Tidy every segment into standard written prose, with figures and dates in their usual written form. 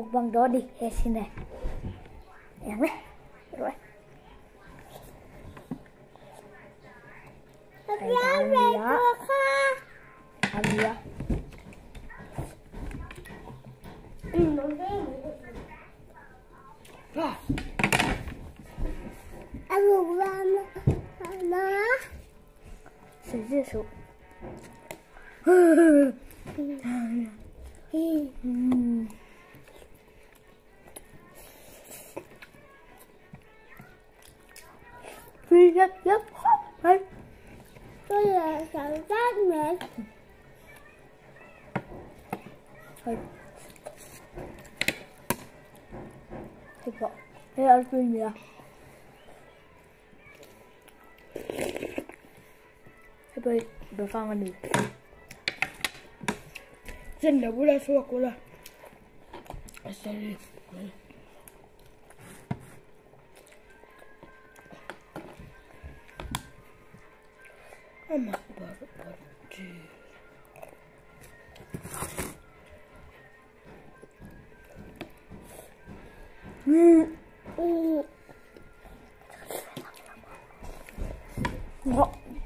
mukbang đó đi, hết xin này. Em đấy. Rồi. Thầy làm gì đó? Làm gì đó? Anh muốn làm nó. Sử dụng số. Phi rất khóc đấy. Tôi là cảm giác mệt. Thôi. Thịt bò. Thế ăn phim gì à? Thế bây Bekang ăn đi. Dân đã bố ra xua cô là sẽ đi. Ama baru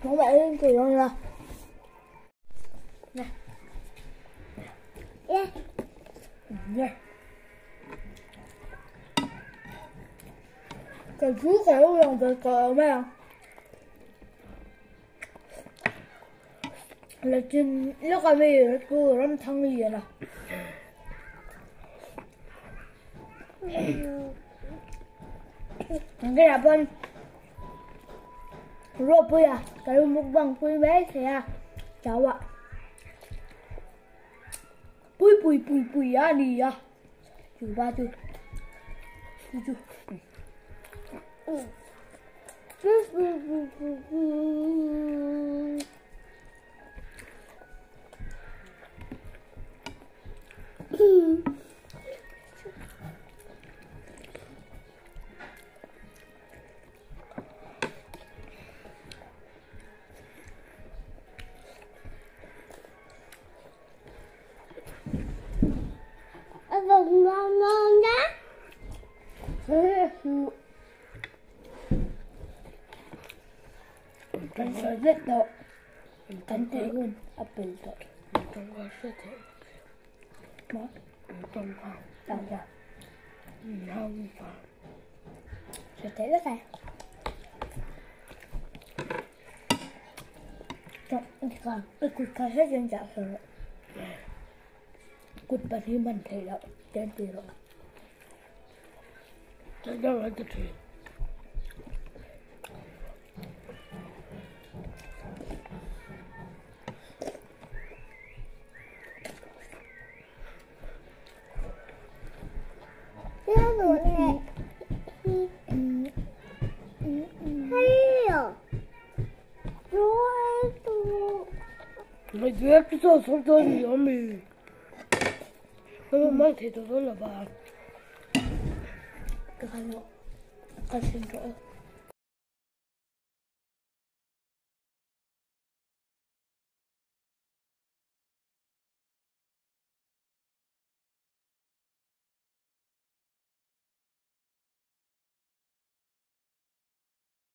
Nó lại lên cười không nào? Nè. Yeah. Nè. cái chú kéo lòng cái cờ mà là trên lúc cái gì cứ làm thằng gì nè cái là bên rồi bây giờ cái mukbang quý bé thì à chào ạ bùi à đi à chú ba chú Anh vẫn ngon ngon đó. Kan saya lihat tak? Cantik pun apel tak? trong hoa sẽ thế Đó, trong hoa đâu ra? không phải Sẽ thấy rất là. Trong cái cột khai hết dân dạo rồi. Cột bật thì mình thấy đâu, trên tiền rồi. chắc đâu là cái gì Cái đồ này. Hay à. Rồi tôi. mày biết cái số số tôi gì đó mày nó mang thì tôi là bà Cái khai lộ, cái xin lỗi.